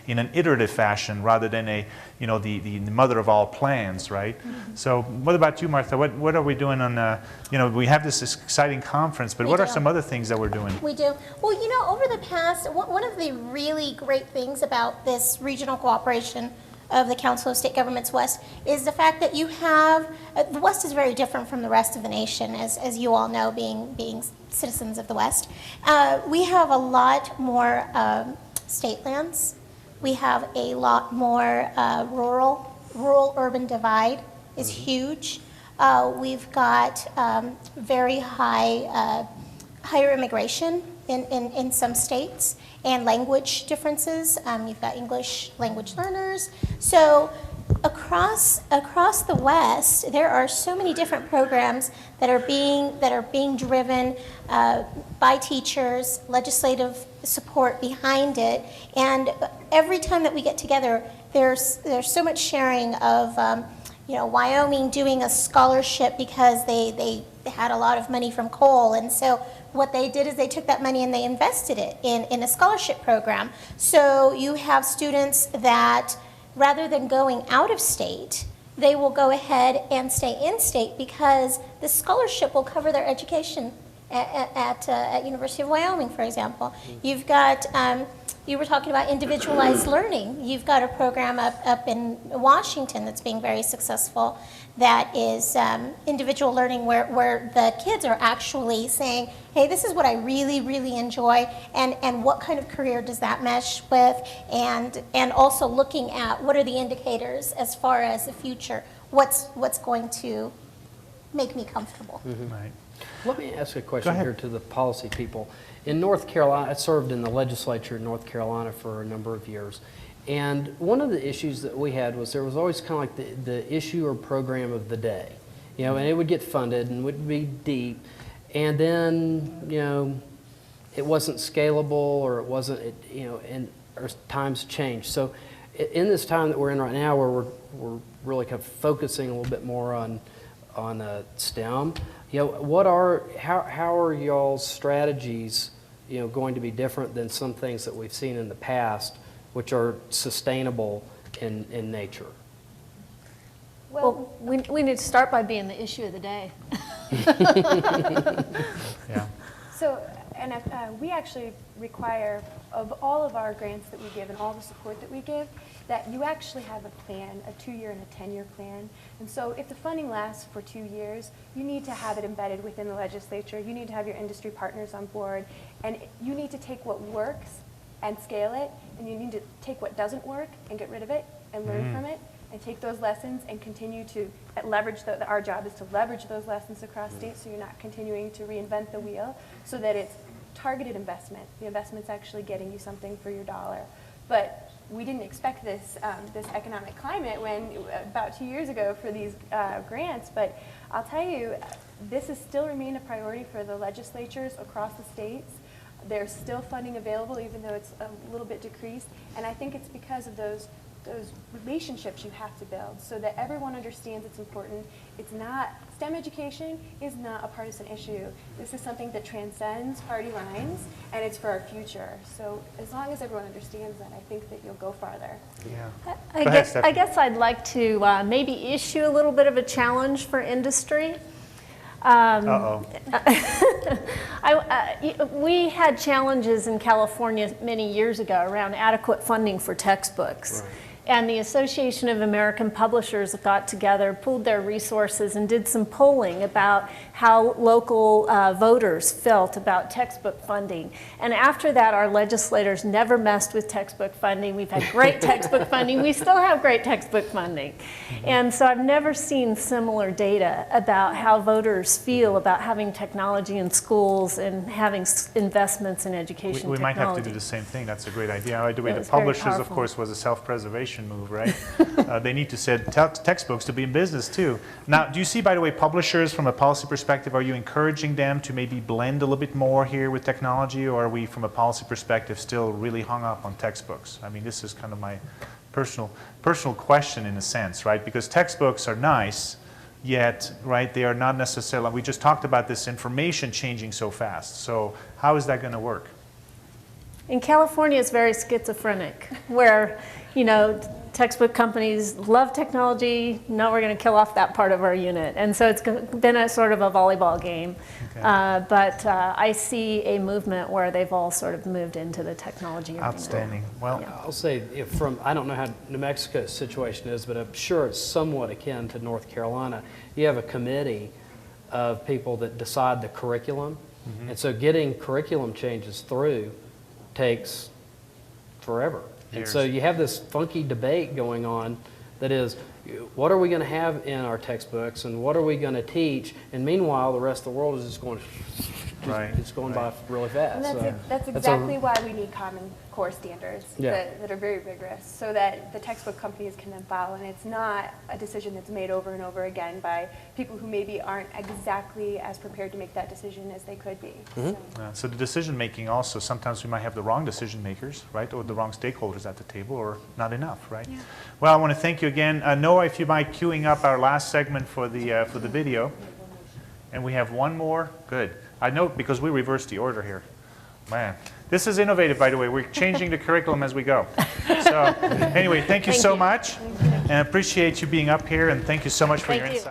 in an iterative fashion rather than a, the mother of all plans, right? So what about you, Martha? What are we doing on, we have this exciting conference, but what are some other things that we're doing? We do. Well, over the past, one of the really great things about this regional cooperation of the Council of State Governments West is the fact that you have, the West is very different from the rest of the nation, as you all know, being citizens of the West. We have a lot more state lands. We have a lot more rural-urban divide is huge. We've got very higher immigration in some states, and language differences. You've got English language learners. So across the West, there are so many different programs that are being driven by teachers, legislative support behind it, and every time that we get together, there's so much sharing of Wyoming doing a scholarship because they had a lot of money from coal, and so what they did is they took that money and they invested it in a scholarship program. So you have students that, rather than going out of state, they will go ahead and stay in state because the scholarship will cover their education at University of Wyoming, for example. You've got, you were talking about individualized learning. You've got a program up in Washington that's being very successful that is individual learning where the kids are actually saying, hey, this is what I really, really enjoy, and what kind of career does that mesh with, and also looking at what are the indicators as far as the future, what's going to make me comfortable. Right. Let me ask a question here to the policy people. In North Carolina, I served in the legislature in North Carolina for a number of years. And one of the issues that we had was there was always kind of like the issue or program of the day. And it would get funded and would be deep. And then, it wasn't scalable or it wasn't, or times changed. So in this time that we're in right now where we're really kind of focusing a little bit more on STEM, how are y'all's strategies, going to be different than some things that we've seen in the past, which are sustainable in nature? Well, we need to start by being the issue of the day. Yeah. So, and we actually require of all of our grants that we give and all the support that we give, that you actually have a plan, a 2-year and a 10-year plan. And so if the funding lasts for 2 years, you need to have it embedded within the legislature. You need to have your industry partners on board. And you need to take what works and scale it, and you need to take what doesn't work and get rid of it and learn from it, and take those lessons and continue to leverage, our job is to leverage those lessons across states so you're not continuing to reinvent the wheel, so that it's targeted investment. The investment's actually getting you something for your dollar. But we didn't expect this, this economic climate about 2 years ago for these grants, but I'll tell you, this has still remained a priority for the legislatures across the states. There's still funding available, even though it's a little bit decreased, and I think it's because of those relationships you have to build so that everyone understands it's important. It's not, STEM education is not a partisan issue. This is something that transcends party lines, and it's for our future. So as long as everyone understands that, I think that you'll go farther. Yeah. I guess I'd like to maybe issue a little bit of a challenge for industry. We had challenges in California many years ago around adequate funding for textbooks. Right. And the Association of American Publishers got together, pooled their resources, and did some polling about how local voters felt about textbook funding. And after that, our legislators never messed with textbook funding. We've had great textbook funding. We still have great textbook funding. And so I've never seen similar data about how voters feel about having technology in schools and having investments in education we technology. might have to do the same thing. That's a great idea. The publishers, of course, was a self-preservation move, right? They need to set textbooks to be in business too. Now, do you see, by the way, publishers from a policy perspective, are you encouraging them to maybe blend a little bit more here with technology, or are we from a policy perspective still really hung up on textbooks? I mean, this is kind of my personal question in a sense, right? Because textbooks are nice, yet, right, they are not necessarily, we just talked about this information changing so fast. So how is that going to work? In California, it's very schizophrenic, where, you know, textbook companies love technology. No, we're going to kill off that part of our unit. And so it's been a sort of a volleyball game. Okay. But I see a movement where they've all sort of moved into the technology arena. Outstanding. Well, Yeah. I'll say, I don't know how New Mexico's situation is, but I'm sure it's somewhat akin to North Carolina. You have a committee of people that decide the curriculum. And so getting curriculum changes through takes forever. And so Years. you have this funky debate going on that is, what are we going to have in our textbooks and what are we going to teach? And meanwhile, the rest of the world is just going, Right, it's going right. by really fast. And So that's that's exactly why we need common core standards Yeah. that are very rigorous, so that the textbook companies can then follow, and it's not a decision that's made over and over again by people who maybe aren't exactly as prepared to make that decision as they could be. So- So the decision making also, sometimes we might have the wrong decision makers, right, or the wrong stakeholders at the table, or not enough, right? Yeah. Well, I want to thank you again. Noah, if you mind queuing up our last segment for the video, and we have one more. Good. I know because we reversed the order here. Man, this is innovative, by the way. We're changing the curriculum as we go. So anyway, thank you so much, and I appreciate you being up here, and thank you so much for your Thank you. insight.